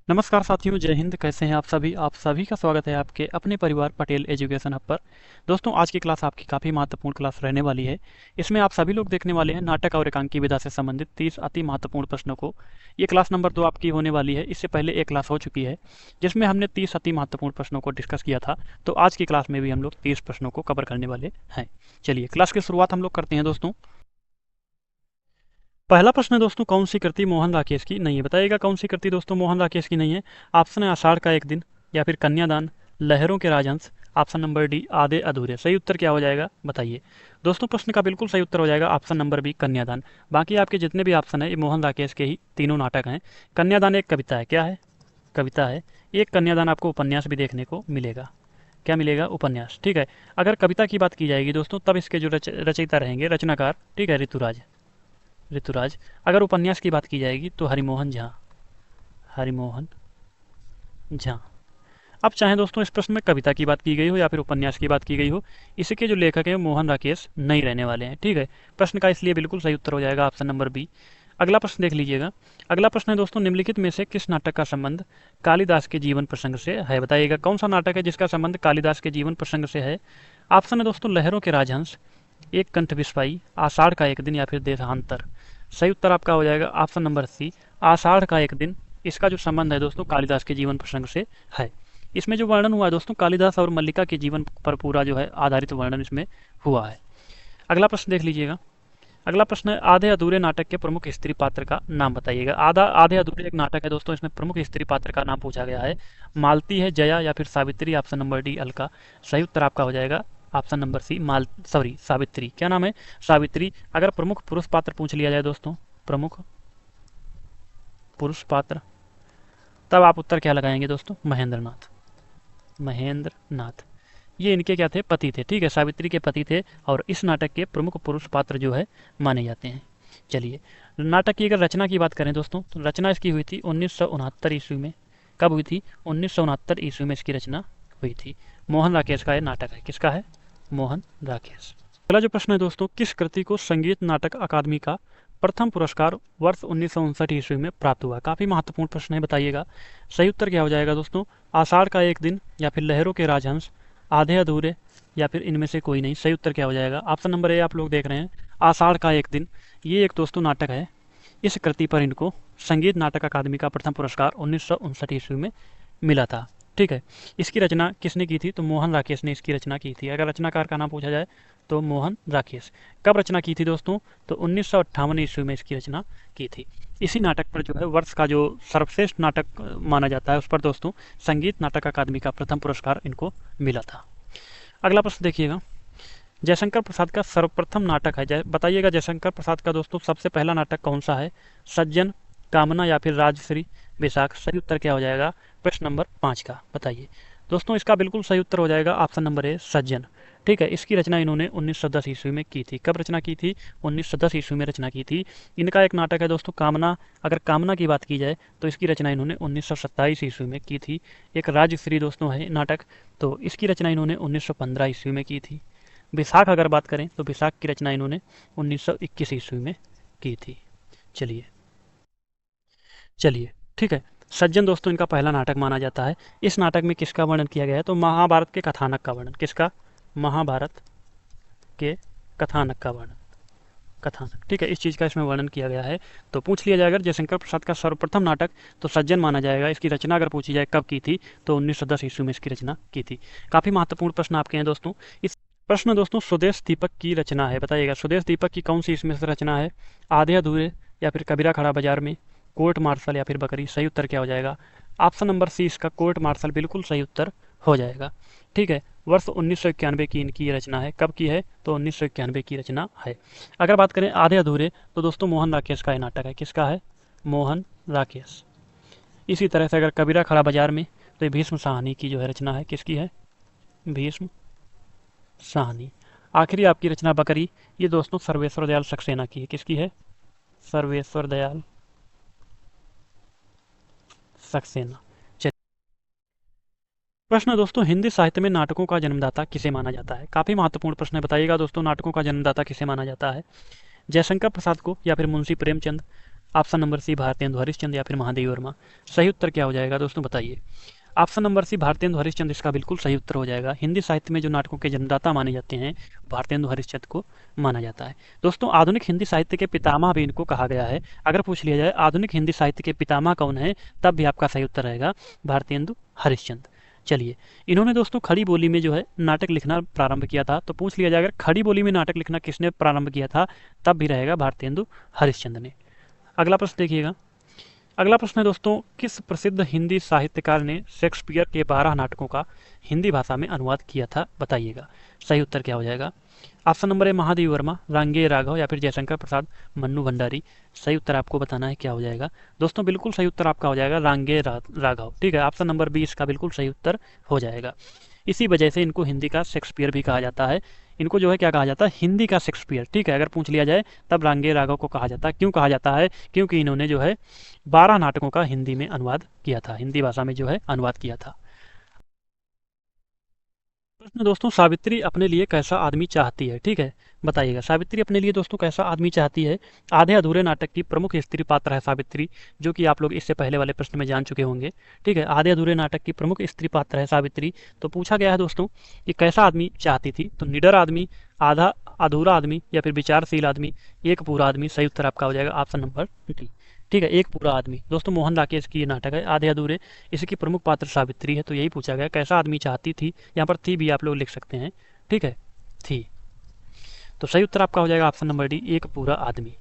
नमस्कार साथियों, जय हिंद। कैसे हैं आप सभी का स्वागत है आपके अपने परिवार पटेल एजुकेशन हब पर। दोस्तों, आज की क्लास आपकी काफ़ी महत्वपूर्ण क्लास रहने वाली है। इसमें आप सभी लोग देखने वाले हैं नाटक और एकांकी विधा से संबंधित 30 अति महत्वपूर्ण प्रश्नों को। ये क्लास नंबर 2 आपकी होने वाली है। इससे पहले एक क्लास हो चुकी है जिसमें हमने 30 अति महत्वपूर्ण प्रश्नों को डिस्कस किया था। तो आज की क्लास में भी हम लोग 30 प्रश्नों को कवर करने वाले हैं। चलिए क्लास की शुरुआत हम लोग करते हैं दोस्तों। पहला प्रश्न है दोस्तों, कौन सी कृति मोहन राकेश की नहीं है? बताइएगा कौन सी कृति दोस्तों मोहन राकेश की नहीं है। ऑप्शन है आषाढ़ का एक दिन, या फिर कन्यादान, लहरों के राजहंस, ऑप्शन नंबर डी आधे अधूरे। सही उत्तर क्या हो जाएगा बताइए दोस्तों। प्रश्न का बिल्कुल सही उत्तर हो जाएगा ऑप्शन नंबर बी कन्यादान। बाकी आपके जितने भी ऑप्शन है ये मोहन राकेश के ही तीनों नाटक हैं। कन्यादान एक कविता है। क्या है? कविता है। एक कन्यादान आपको उपन्यास भी देखने को मिलेगा। क्या मिलेगा? उपन्यास। ठीक है। अगर कविता की बात की जाएगी दोस्तों, तब इसके जो रचयिता रहेंगे, रचनाकार, ठीक है, ऋतुराज। ऋतुराज। अगर उपन्यास की बात की जाएगी तो हरिमोहन झा। हरिमोहन झा। अब चाहे दोस्तों इस प्रश्न में कविता की बात की गई हो या फिर उपन्यास की बात की गई हो, इसके जो लेखक हैं मोहन राकेश नहीं रहने वाले हैं। ठीक है। प्रश्न का इसलिए बिल्कुल सही उत्तर हो जाएगा ऑप्शन नंबर बी। अगला प्रश्न देख लीजिएगा। अगला प्रश्न है दोस्तों, निम्नलिखित में से किस नाटक का संबंध कालिदास के जीवन प्रसंग से है? बताइएगा कौन सा नाटक है जिसका संबंध कालिदास के जीवन प्रसंग से है। ऑप्शन है दोस्तों लहरों के राजहंस, एक कंठ विस्फाई, आषाढ़ का एक दिन, या फिर देशांतर। सही उत्तर आपका हो जाएगा ऑप्शन नंबर सी आषाढ़ का एक दिन। इसका जो संबंध है दोस्तों कालिदास के जीवन प्रसंग से है। इसमें जो वर्णन हुआ है दोस्तों कालिदास और मल्लिका के जीवन पर पूरा जो है आधारित वर्णन इसमें हुआ है। अगला प्रश्न देख लीजिएगा। अगला प्रश्न है, आधे अधूरे नाटक के प्रमुख स्त्री पात्र का नाम बताइएगा। आधे अधूरे एक नाटक है दोस्तों, इसमें प्रमुख स्त्री पात्र का नाम पूछा गया है। मालती है, जया, या फिर Savitri. Option number D Alka. सही उत्तर आपका हो जाएगा ऑप्शन नंबर सी सावित्री। क्या नाम है? सावित्री। अगर प्रमुख पुरुष पात्र पूछ लिया जाए दोस्तों, प्रमुख पुरुष पात्र, तब आप उत्तर क्या लगाएंगे दोस्तों? महेंद्र नाथ। महेंद्र नाथ। ये इनके क्या थे? पति थे। ठीक है, सावित्री के पति थे और इस नाटक के प्रमुख पुरुष पात्र जो है माने जाते हैं। चलिए, नाटक की अगर रचना की बात करें दोस्तों, तो रचना इसकी हुई थी 1969 ईस्वी में। कब हुई थी? 1969 ईस्वी में इसकी रचना हुई थी। मोहन राकेश का ये नाटक है। किसका है? मोहन राकेश। अगला जो प्रश्न है दोस्तों, किस कृति को संगीत नाटक अकादमी का प्रथम पुरस्कार वर्ष 1959 ईस्वी में प्राप्त हुआ? काफी महत्वपूर्ण प्रश्न है, बताइएगा सही उत्तर क्या हो जाएगा दोस्तों। आषाढ़ का एक दिन, या फिर लहरों के राजहंस, आधे अधूरे, या फिर इनमें से कोई नहीं। सही उत्तर क्या हो जाएगा? ऑप्शन नंबर ए आप लोग देख रहे हैं, आषाढ़ का एक दिन। ये एक दोस्तों नाटक है। इस कृति पर इनको संगीत नाटक अकादमी का प्रथम पुरस्कार 1959 ईस्वी में मिला था। ठीक है। इसकी रचना किसने की थी? तो मोहन राकेश ने इसकी रचना की थी। अगर रचनाकार का नाम पूछा जाए तो मोहन राकेश। कब रचना की थी दोस्तों? तो 1958 ईस्वी में इसकी रचना की थी। इसी नाटक पर जो है वर्ष का जो सर्वश्रेष्ठ नाटक माना जाता है, उस पर दोस्तों संगीत नाटक अकादमी का प्रथम पुरस्कार इनको मिला था। अगला प्रश्न देखिएगा। जयशंकर प्रसाद का सर्वप्रथम नाटक है, बताइएगा जयशंकर प्रसाद का दोस्तों सबसे पहला नाटक कौन सा है? सज्जन, कामना, या फिर राजश्री, बैसाख। सही उत्तर क्या हो जाएगा प्रश्न नंबर 5 का? बताइए दोस्तों। इसका बिल्कुल सही उत्तर हो जाएगा ऑप्शन नंबर ए सज्जन। ठीक है। इसकी रचना इन्होंने 1910 ईस्वी में की थी। कब रचना की थी? 1910 ईस्वी में रचना की थी। इनका एक नाटक है दोस्तों कामना। अगर कामना की बात की जाए तो इसकी रचना इन्होंने 1927 ईस्वी में की थी। एक राजश्री दोस्तों है नाटक, तो इसकी रचना इन्होंने 1915 ईस्वी में की थी। बैसाख अगर बात करें तो बैसाख की रचना इन्होंने 1921 ईस्वी में की थी। चलिए चलिए, ठीक है। सज्जन दोस्तों इनका पहला नाटक माना जाता है। इस नाटक में किसका वर्णन किया गया है? तो महाभारत के कथानक का वर्णन। किसका? महाभारत के कथानक का वर्णन। कथानक, ठीक है, इस चीज़ का इसमें वर्णन किया गया है। तो पूछ लिया जाएगा जयशंकर प्रसाद का सर्वप्रथम नाटक, तो सज्जन माना जाएगा। इसकी रचना अगर पूछी जाए कब की थी, तो 1910 ईस्वी में इसकी रचना की थी। काफ़ी महत्वपूर्ण प्रश्न आपके हैं दोस्तों। इस प्रश्न दोस्तों स्वदेश दीपक की रचना है। बताइएगा स्वदेश दीपक की कौन सी इसमें से रचना है? आधे अधूरे, या फिर कबीरा खड़ा बाजार में, कोर्ट मार्शल, या फिर बकरी। सही उत्तर क्या हो जाएगा? ऑप्शन नंबर सी इसका कोर्ट मार्शल बिल्कुल सही उत्तर हो जाएगा। ठीक है। वर्ष 1991 की इनकी रचना है। कब की है? तो 1991 की रचना है। अगर बात करें आधे अधूरे, तो दोस्तों मोहन राकेश का ये नाटक है। किसका है? मोहन राकेश। इसी तरह से अगर कबीरा खड़ा बाजार में, तो ये भीष्म साहनी की जो है रचना है। किसकी है? भीष्म साहनी। आखिरी आपकी रचना बकरी, ये दोस्तों सर्वेश्वर दयाल सक्सेना की है। किसकी है? सर्वेश्वर दयाल सक्सेना। प्रश्न दोस्तों, हिंदी साहित्य में नाटकों का जन्मदाता किसे माना जाता है? काफी महत्वपूर्ण प्रश्न है। बताइएगा दोस्तों नाटकों का जन्मदाता किसे माना जाता है? जयशंकर प्रसाद को, या फिर Munshi Premchand, option number C Bharatendu Harishchandra या फिर महादेवी वर्मा। सही उत्तर क्या हो जाएगा दोस्तों बताइए। Option number C Bharatendu Harishchandra इसका बिल्कुल सही उत्तर हो जाएगा। हिंदी साहित्य में जो नाटकों के जन्मदाता माने जाते हैं भारतेंदु हरिश्चंद्र को माना जाता है। दोस्तों आधुनिक हिंदी साहित्य के पितामह भी इनको कहा गया है। अगर पूछ लिया जाए आधुनिक हिंदी साहित्य के पितामह कौन है, तब भी आपका सही उत्तर रहेगा भारतेंदु हरिश्चंद्र। चलिए, इन्होंने दोस्तों खड़ी बोली में जो है नाटक लिखना प्रारंभ किया था। तो पूछ लिया जाए अगर खड़ी बोली में नाटक लिखना किसने प्रारंभ किया था, तब भी रहेगा भारतेंदु हरिश्चंद्र ने। अगला प्रश्न देखिएगा। अगला प्रश्न है दोस्तों, किस प्रसिद्ध हिंदी साहित्यकार ने शेक्सपियर के 12 नाटकों का हिंदी भाषा में अनुवाद किया था, बताइएगा। सही उत्तर क्या हो जाएगा। ऑप्शन नंबर ए महादेवी वर्मा, रांगे राघव या फिर जयशंकर प्रसाद, मन्नू भंडारी। सही उत्तर आपको बताना है क्या हो जाएगा। दोस्तों बिल्कुल सही उत्तर आपका हो जाएगा रांगे राघव। ठीक है, ऑप्शन नंबर बी इसका बिल्कुल सही उत्तर हो जाएगा। इसी वजह से इनको हिंदी का शेक्सपियर भी कहा जाता है। इनको जो है क्या कहा जाता है, हिंदी का शेक्सपियर। ठीक है, अगर पूछ लिया जाए तब रांगे राघव को कहा जाता है। क्यों कहा जाता है, क्योंकि इन्होंने जो है 12 नाटकों का हिंदी में अनुवाद किया था, हिंदी भाषा में जो है अनुवाद किया था। प्रश्न दोस्तों, सावित्री अपने लिए कैसा आदमी चाहती है। ठीक है, बताइएगा सावित्री अपने लिए दोस्तों कैसा आदमी चाहती है। आधे अधूरे नाटक की प्रमुख स्त्री पात्र है सावित्री, जो कि आप लोग इससे पहले वाले प्रश्न में जान चुके होंगे। ठीक है, आधे अधूरे नाटक की प्रमुख स्त्री पात्र है सावित्री। तो पूछा गया है दोस्तों कि कैसा आदमी चाहती थी, तो निडर आदमी, आधा अधूरा आदमी या फिर विचारशील आदमी, एक पूरा आदमी। सही उत्तर आपका हो जाएगा ऑप्शन नंबर डी। ठीक है, एक पूरा आदमी। दोस्तों मोहन राकेश की ये नाटक है आधे अधूरे, इसकी प्रमुख पात्र सावित्री है। तो यही पूछा गया कैसा आदमी चाहती थी, यहाँ पर थी भी आप लोग लिख सकते हैं। ठीक है, थी। तो सही उत्तर आपका हो जाएगा ऑप्शन नंबर डी, एक पूरा आदमी।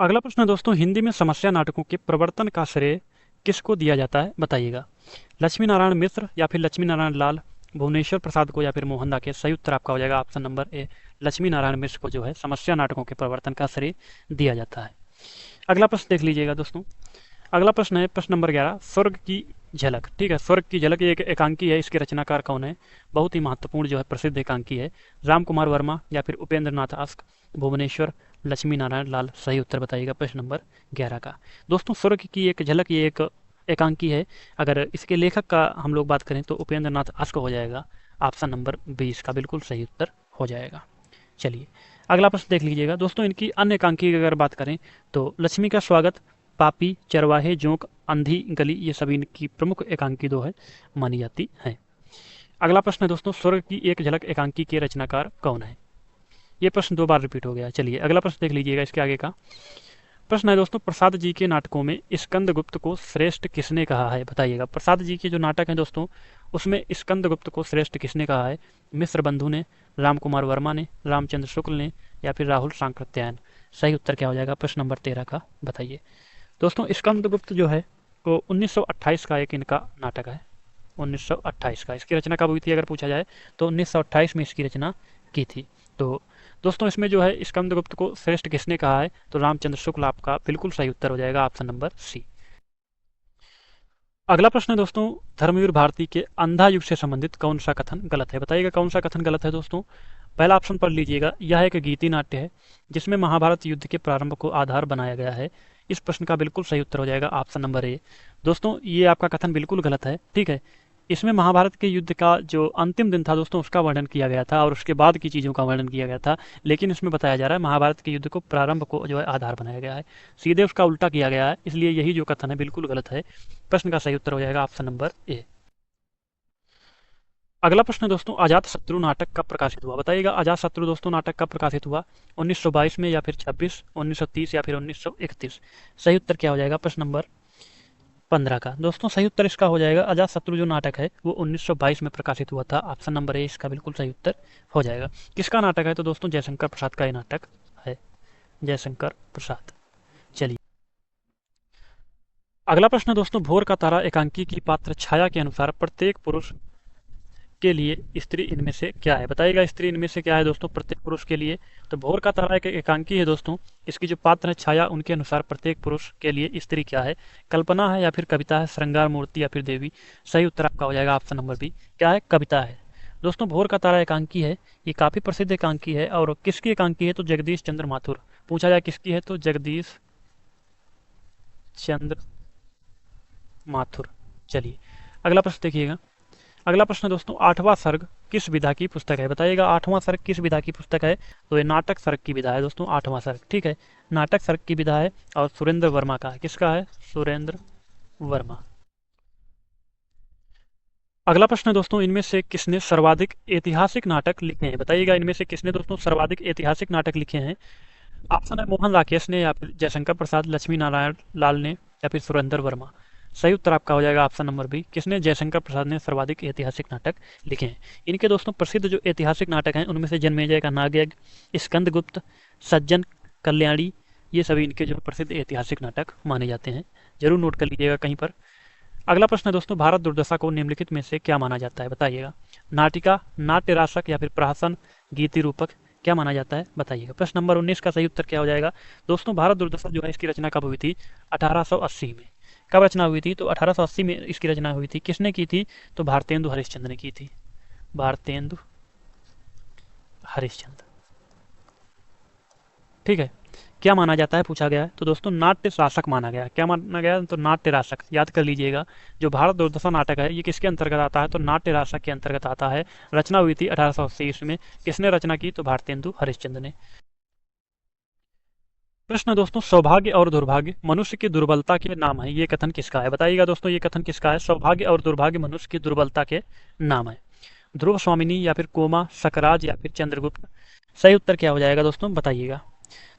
अगला प्रश्न है दोस्तों, हिंदी में समस्या नाटकों के प्रवर्तन का श्रेय किसको दिया जाता है, बताइएगा। लक्ष्मी नारायण मिश्र या फिर लक्ष्मी नारायण लाल, भुवनेश्वर प्रसाद को या फिर मोहन राकेश। सही उत्तर आपका हो जाएगा option number A, Lakshmi Narayan Mishra को जो है समस्या नाटकों के प्रवर्तन का श्रेय दिया जाता है। अगला प्रश्न देख लीजिएगा दोस्तों। अगला प्रश्न है प्रश्न नंबर 11, स्वर्ग की झलक। ठीक है, स्वर्ग की झलक एक एकांकी है, इसके रचनाकार कौन है। बहुत ही महत्वपूर्ण जो है प्रसिद्ध एकांकी है। राम कुमार वर्मा या फिर उपेंद्र नाथ आस्क, भुवनेश्वर, लक्ष्मी नारायण लाल। सही उत्तर बताइएगा प्रश्न नंबर 11 का। दोस्तों स्वर्ग की एक झलक ये एक एकांकी है। अगर इसके लेखक का हम लोग बात करें तो उपेंद्र नाथ आस्क हो जाएगा। ऑप्शन नंबर 20 का बिल्कुल सही उत्तर हो जाएगा। चलिए अगला प्रश्न देख लीजिएगा दोस्तों, इनकी अन्य एकांकी की अगर बात करें तो लक्ष्मी का स्वागत, पापी, चरवाहे, जोंक, अंधी गली, ये सभी इनकी प्रमुख एकांकी दो है मानी जाती है। अगला प्रश्न है दोस्तों, स्वर्ग की एक झलक एकांकी के रचनाकार कौन है। ये प्रश्न 2 बार रिपीट हो गया। चलिए अगला प्रश्न देख लीजिएगा इसके आगे का। प्रश्न है दोस्तों, प्रसाद जी के नाटकों में स्कंदगुप्त को श्रेष्ठ किसने कहा है, बताइएगा। प्रसाद जी के जो नाटक हैं दोस्तों उसमें स्कंदगुप्त को श्रेष्ठ किसने कहा है। मिश्र बंधु ने, राम कुमार वर्मा ने, रामचंद्र शुक्ल ने या फिर राहुल सांकृत्यायन। सही उत्तर क्या हो जाएगा प्रश्न नंबर 13 का, बताइए। दोस्तों स्कंदगुप्त जो है वो 1928 का एक इनका नाटक है। 1928 का। इसकी रचना कब हुई थी अगर पूछा जाए तो 1928 में इसकी रचना की थी। तो दोस्तों इसमें जो है स्कंदगुप्त को श्रेष्ठ किसने कहा है, तो रामचंद्र शुक्ल आपका बिल्कुल सही उत्तर हो जाएगा ऑप्शन नंबर सी। अगला प्रश्न है दोस्तों, धर्मवीर भारती के अंधा युग से संबंधित कौन सा कथन गलत है, बताइएगा कौन सा कथन गलत है दोस्तों। पहला ऑप्शन पढ़ लीजिएगा, यह एक गीति नाट्य है जिसमें महाभारत युद्ध के प्रारंभ को आधार बनाया गया है। इस प्रश्न का बिल्कुल सही उत्तर हो जाएगा ऑप्शन नंबर ए। दोस्तों ये आपका कथन बिल्कुल गलत है। ठीक है, इसमें महाभारत के युद्ध का जो अंतिम दिन था दोस्तों उसका वर्णन किया गया था और उसके बाद की चीज़ों का वर्णन किया गया था, लेकिन इसमें बताया जा रहा है महाभारत के युद्ध को प्रारंभ को जो है आधार बनाया गया है, सीधे उसका उल्टा किया गया है। इसलिए यही जो कथन है बिल्कुल गलत है। प्रश्न का सही उत्तर हो जाएगा ऑप्शन नंबर ए। अगला प्रश्न है दोस्तों, अजातशत्रु नाटक कब प्रकाशित हुआ, बताइएगा। अजातशत्रु दोस्तों नाटक कब प्रकाशित हुआ, 1922 में या फिर 26, 1930 या फिर 1931। सही उत्तर क्या हो जाएगा प्रश्न नंबर 15 का। दोस्तों सही उत्तर इसका हो जाएगा अजातशत्रु जो नाटक है वो 1922 में प्रकाशित हुआ था। ऑप्शन नंबर ए इसका बिल्कुल सही उत्तर हो जाएगा। किसका नाटक है, तो दोस्तों जयशंकर प्रसाद का ये नाटक है, जयशंकर प्रसाद। चलिए अगला प्रश्न है दोस्तों, भोर का तारा एकांकी की पात्र छाया के अनुसार प्रत्येक पुरुष के लिए स्त्री इनमें से क्या है, बताइएगा। स्त्री इनमें से क्या है दोस्तों प्रत्येक पुरुष के लिए, तो भोर का तारा एक एकांकी है दोस्तों। इसकी जो पात्र है छाया, उनके अनुसार प्रत्येक पुरुष के लिए स्त्री क्या है, कल्पना है या फिर कविता है, श्रृंगार मूर्ति या फिर देवी। सही उत्तर आपका हो जाएगा ऑप्शन नंबर बी, क्या है, कविता है। दोस्तों भोर का तारा एकांकी है, ये काफी प्रसिद्ध एकांकी है और किसकी एकांकी है, तो जगदीश चंद्र माथुर। पूछा जाए किसकी है, तो जगदीश चंद्र माथुर। चलिए अगला प्रश्न देखिएगा। अगला प्रश्न दोस्तों, आठवां सर्ग किस विधा की पुस्तक है? बताइएगा आठवां सर्ग किस विधा की पुस्तक है? तो ये नाटक सर्ग की विधा है दोस्तों, आठवां सर्ग। ठीक है, नाटक सर्ग की विधा है और सुरेंद्र वर्मा का है। किसका है? सुरेंद्र वर्मा। अगला प्रश्न दोस्तों, इनमें से किसने सर्वाधिक ऐतिहासिक नाटक लिखे हैं? बताइएगा इनमें से किसने दोस्तों सर्वाधिक ऐतिहासिक नाटक लिखे हैं? ऑप्शन है मोहन राकेश ने, या फिर जयशंकर प्रसाद, लक्ष्मी नारायण लाल ने, या फिर सुरेंद्र वर्मा। सही उत्तर आपका हो जाएगा ऑप्शन नंबर बी, किसने? जयशंकर प्रसाद ने सर्वाधिक ऐतिहासिक नाटक लिखे हैं। इनके दोस्तों प्रसिद्ध जो ऐतिहासिक नाटक हैं उनमें से जन्मेजय का नागयज्ञ, स्कंदगुप्त, सज्जन कल्याणी, ये सभी इनके जो प्रसिद्ध ऐतिहासिक नाटक माने जाते हैं। जरूर नोट कर लीजिएगा कहीं पर। अगला प्रश्न है दोस्तों, भारत दुर्दशा को निम्नलिखित में से क्या माना जाता है? बताइएगा। नाटिका, नाट्य रासक, या फिर प्रहसन, गीति रूपक, क्या माना जाता है? बताइएगा। प्रश्न नंबर 19 का सही उत्तर क्या हो जाएगा? दोस्तों भारत दुर्दशा जो है इसकी रचना कब हुई थी? 1880 में। कब रचना हुई थी? तो 1880 में इसकी रचना हुई थी। किसने की थी? तो भारतेंदु हरिश्चंद्र ने की थी। भारतेंदु हरिश्चंद्र। ठीक है, क्या माना जाता है पूछा गया है, तो दोस्तों नाट्य रासक माना गया। क्या माना गया? तो नाट्य रासक, याद कर लीजिएगा। जो भारत दुर्दशा नाटक है ये किसके अंतर्गत आता है? तो नाट्य रासक के अंतर्गत आता है। रचना हुई थी 1880 ईस्वी में। किसने रचना की? तो भारतेंदु हरिश्चंद्र ने। प्रश्न दोस्तों, सौभाग्य और दुर्भाग्य मनुष्य की दुर्बलता के नाम है, ये कथन किसका है? बताइएगा दोस्तों ये कथन किसका है? सौभाग्य और दुर्भाग्य मनुष्य की दुर्बलता के नाम है। ध्रुव स्वामिनी, या फिर कोमा, सकराज, या फिर चंद्रगुप्त। सही उत्तर क्या हो जाएगा दोस्तों? बताइएगा।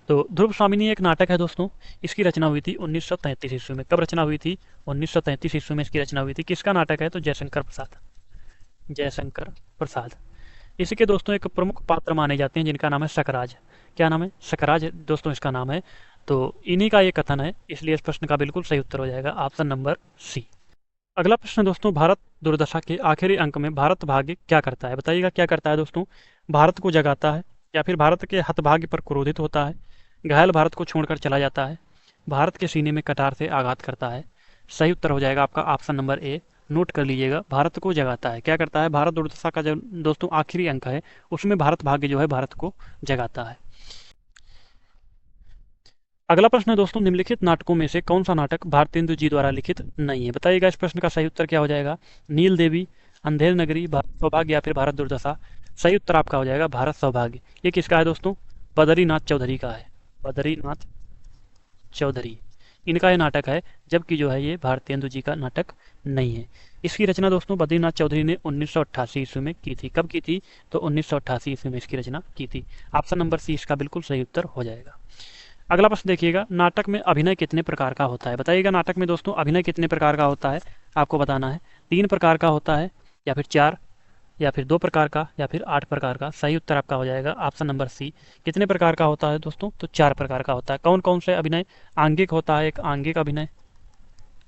तो ध्रुव स्वामिनी एक नाटक है दोस्तों, इसकी रचना हुई थी 1933 ईस्वी में। कब रचना हुई थी? 1933 ईस्वी में इसकी रचना हुई थी। किसका नाटक है? तो जयशंकर प्रसाद। जयशंकर प्रसाद। इसके दोस्तों एक प्रमुख पात्र माने जाते हैं जिनका नाम है सकराज। क्या नाम है? सकराज दोस्तों इसका नाम है। तो इन्हीं का ये कथन है, इसलिए इस प्रश्न का बिल्कुल सही उत्तर हो जाएगा ऑप्शन नंबर सी। अगला प्रश्न दोस्तों, भारत दुर्दशा के आखिरी अंक में भारत भाग्य क्या करता है? बताइएगा क्या करता है दोस्तों? भारत को जगाता है, या फिर भारत के हतभाग्य पर क्रोधित होता है, घायल भारत को छोड़कर चला जाता है, भारत के सीने में कटार से आघात करता है। सही उत्तर हो जाएगा आपका ऑप्शन नंबर ए। नोट कर लीजिएगा, भारत को जगाता है। क्या करता है? भारत दुर्दशा का जो दोस्तों आखिरी अंक है उसमें भारत भाग्य जो है भारत को जगाता है। अगला प्रश्न है दोस्तों, निम्नलिखित नाटकों में से कौन सा नाटक भारतेंदु जी द्वारा लिखित नहीं है? बताइएगा इस प्रश्न का सही उत्तर क्या हो जाएगा? नील देवी, अंधेर नगरी, भारत सौभाग्य, या फिर भारत दुर्दशा। सही उत्तर आपका हो जाएगा भारत सौभाग्य। ये किसका है दोस्तों? बद्रीनाथ चौधरी का है। बद्रीनाथ चौधरी, इनका ये नाटक है, जबकि जो है ये भारतेंदु जी का नाटक नहीं है। इसकी रचना दोस्तों बद्रीनाथ चौधरी ने 1988 ईस्वी में की थी। कब की थी? तो 1988 ईस्वी में इसकी रचना की थी। ऑप्शन नंबर सी इसका बिल्कुल सही उत्तर हो जाएगा। अगला प्रश्न देखिएगा, नाटक में अभिनय कितने प्रकार का होता है? बताइएगा नाटक में दोस्तों अभिनय कितने प्रकार का होता है, आपको बताना है। 3 प्रकार का होता है, या फिर 4, या फिर 2 प्रकार का, या फिर 8 प्रकार का। सही उत्तर आपका हो जाएगा ऑप्शन नंबर सी। कितने प्रकार का होता है दोस्तों? तो 4 प्रकार का होता है। कौन कौन से अभिनय? आंगिक होता है एक, आंगिक अभिनय,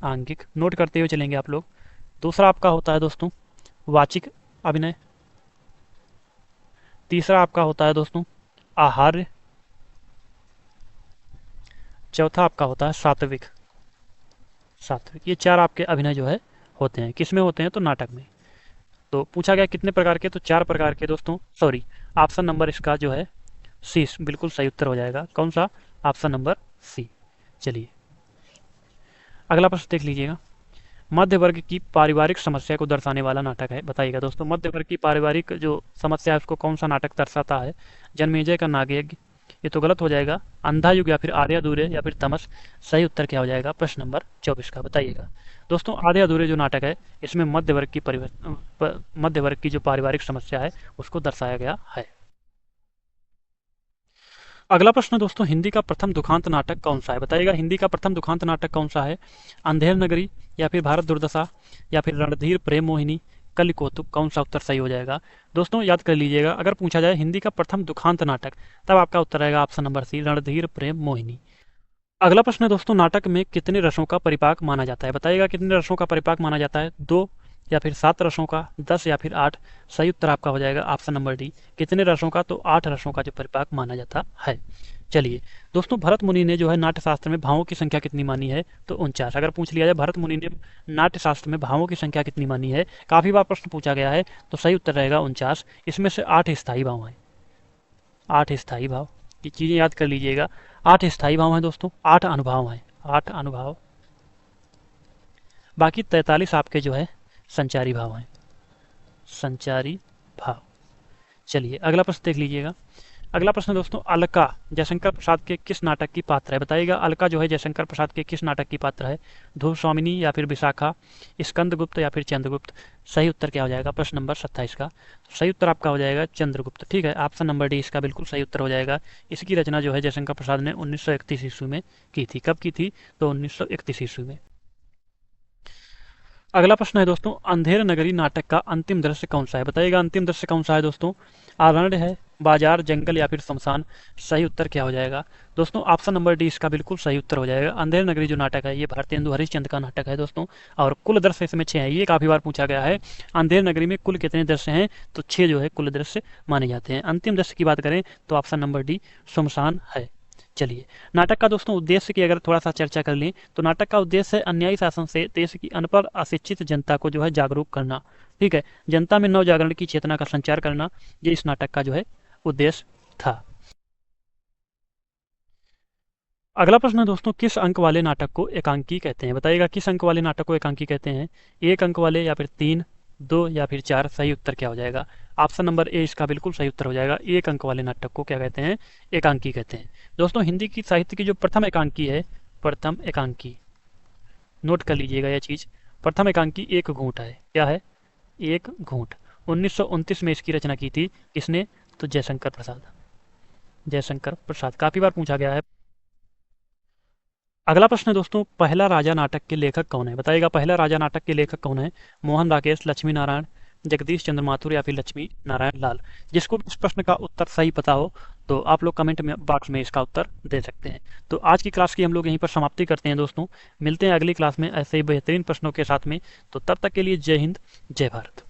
आंगिक नोट करते हुए चलेंगे आप लोग। दूसरा आपका होता है दोस्तों वाचिक अभिनय। तीसरा आपका होता है दोस्तों आहार्य। चौथा आपका होता है सात्विक। सात्विक, ये 4 आपके अभिनय जो है होते हैं। किस में होते हैं? तो नाटक में। तो पूछा गया कितने प्रकार के, तो 4 प्रकार के दोस्तों। सॉरी, ऑप्शन नंबर इसका जो है सी बिल्कुल सही उत्तर हो जाएगा। कौन सा? Option number C. चलिए अगला प्रश्न देख लीजिएगा, मध्य वर्ग की पारिवारिक समस्या को दर्शाने वाला नाटक है। बताइएगा दोस्तों मध्य वर्ग की पारिवारिक जो समस्या है उसको कौन सा नाटक दर्शाता है? जन्मेजय का नागयज्ञ, ये तो गलत हो जाएगा। अंधा युग, या फिर आधे अधूरे, या फिर तमस। सही उत्तर क्या हो जाएगा? प्रश्न नंबर 24 का। बताइएगा दोस्तों आधे अधूरे जो नाटक है इसमें मध्य वर्ग की जो पारिवारिक समस्या है उसको दर्शाया गया है। अगला प्रश्न दोस्तों, हिंदी का प्रथम दुखांत नाटक कौन सा है? बताइएगा हिंदी का प्रथम दुखांत नाटक कौन सा है? अंधेर नगरी, या फिर भारत दुर्दशा, या फिर रणधीर प्रेम मोहिनी, कलिकोतुक। कौन सा उत्तर सही हो जाएगा? दोस्तों याद कर लीजिएगा, अगर पूछा जाए हिंदी का प्रथम दुखांत नाटक, तब आपका उत्तर आएगा ऑप्शन नंबर सी, रणधीर प्रेम मोहिनी। अगला प्रश्न है दोस्तों, नाटक में कितने रसों का परिपाक माना जाता है? बताइएगा कितने रसों का परिपाक माना जाता है? 2, या फिर 7 रसों का, 10, या फिर 8। सही उत्तर आपका हो जाएगा ऑप्शन नंबर डी, कितने रसों का? तो 8 रसों का जो परिपाक माना जाता है। चलिए दोस्तों, भरत मुनि ने जो है नाट्य शास्त्र में भावों की संख्या कितनी मानी है? तो 49। अगर पूछ लिया जाए भरत मुनि ने नाट्य शास्त्र में भावों की संख्या कितनी मानी है, काफी बार प्रश्न पूछा गया है, तो सही उत्तर रहेगा 49। इसमें से 8 स्थायी भाव हैं। 8 स्थायी भाव, ये चीजें याद कर लीजिएगा। 8 स्थायी भाव हैं दोस्तों, 8 अनुभाव हैं, 8 अनुभाव। बाकी 43 आपके जो है संचारी भाव हैं। संचारी भाव। चलिए अगला प्रश्न देख लीजिएगा। अगला प्रश्न दोस्तों, अलका जयशंकर प्रसाद के किस नाटक की पात्र है? बताइएगा अलका जो है जयशंकर प्रसाद के किस नाटक की पात्र है? ध्रुव स्वामिनी या फिर विशाखा, स्कंदगुप्त या फिर चंद्रगुप्त? सही उत्तर क्या हो जाएगा प्रश्न नंबर 27 का? सही उत्तर आपका हो जाएगा चंद्रगुप्त। ठीक है, ऑप्शन नंबर डी इसका बिल्कुल सही उत्तर हो जाएगा। इसकी रचना जो है जयशंकर प्रसाद ने 1931 ईस्वी में की थी। कब की थी? तो 1931 ईस्वी में। अगला प्रश्न है दोस्तों, अंधेर नगरी नाटक का अंतिम दृश्य कौन सा है? बताइएगा अंतिम दृश्य कौन सा है दोस्तों? अरण्य है, बाजार, जंगल या फिर शमशान? सही उत्तर क्या हो जाएगा दोस्तों? ऑप्शन नंबर डी इसका बिल्कुल सही उत्तर हो जाएगा। अंधेर नगरी जो नाटक है ये भारतेंदु हरिश्चंद्र का नाटक है दोस्तों, और कुल दृश्य इसमें 6 है। ये काफी बार पूछा गया है, अंधेर नगरी में कुल कितने दृश्य हैं? तो 6 जो है कुल दृश्य माने जाते हैं। अंतिम दृश्य की बात करें तो ऑप्शन नंबर डी शमशान है। चलिए, नाटक का दोस्तों उद्देश्य की अगर थोड़ा सा चर्चा कर लें तो नाटक का उद्देश्य है अन्यायी शासन से देश की अनपढ़ अशिक्षित जनता को जो है जागरूक करना। ठीक है, जनता में नव जागरण की चेतना का संचार करना, ये इस नाटक का जो है उद्देश्य था। अगला प्रश्न है दोस्तों, किस अंक वाले नाटक को एकांकी कहते हैं? बताइएगा किस अंक वाले नाटक को एकांकी कहते हैं? 1 अंक वाले या फिर 3, 2 या फिर 4? सही उत्तर क्या हो जाएगा? ऑप्शन नंबर ए इसका बिल्कुल सही उत्तर हो जाएगा। 1 अंक वाले नाटक को क्या कहते हैं? एकांकी कहते हैं। दोस्तों हिंदी की साहित्य की जो प्रथम एकांकी है, प्रथम एकांकी, नोट कर लीजिएगा यह चीज, प्रथम एकांकी एक घूंट है। क्या है? एक घूंट। 1929 में इसकी रचना की थी। किसने? तो जयशंकर प्रसाद। जयशंकर प्रसाद काफी बार पूछा गया है। अगला प्रश्न है दोस्तों, पहला राजा नाटक के लेखक कौन है? बताइएगा पहला राजा नाटक के लेखक कौन है? मोहन राकेश, लक्ष्मी नारायण, जगदीश चंद्र माथुर या फिर लक्ष्मी नारायण लाल? जिसको इस प्रश्न का उत्तर सही पता हो तो आप लोग कमेंट में बॉक्स में इसका उत्तर दे सकते हैं। तो आज की क्लास की हम लोग यहीं पर समाप्ति करते हैं दोस्तों। मिलते हैं अगली क्लास में ऐसे ही बेहतरीन प्रश्नों के साथ में। तो तब तक के लिए जय हिंद, जय भारत।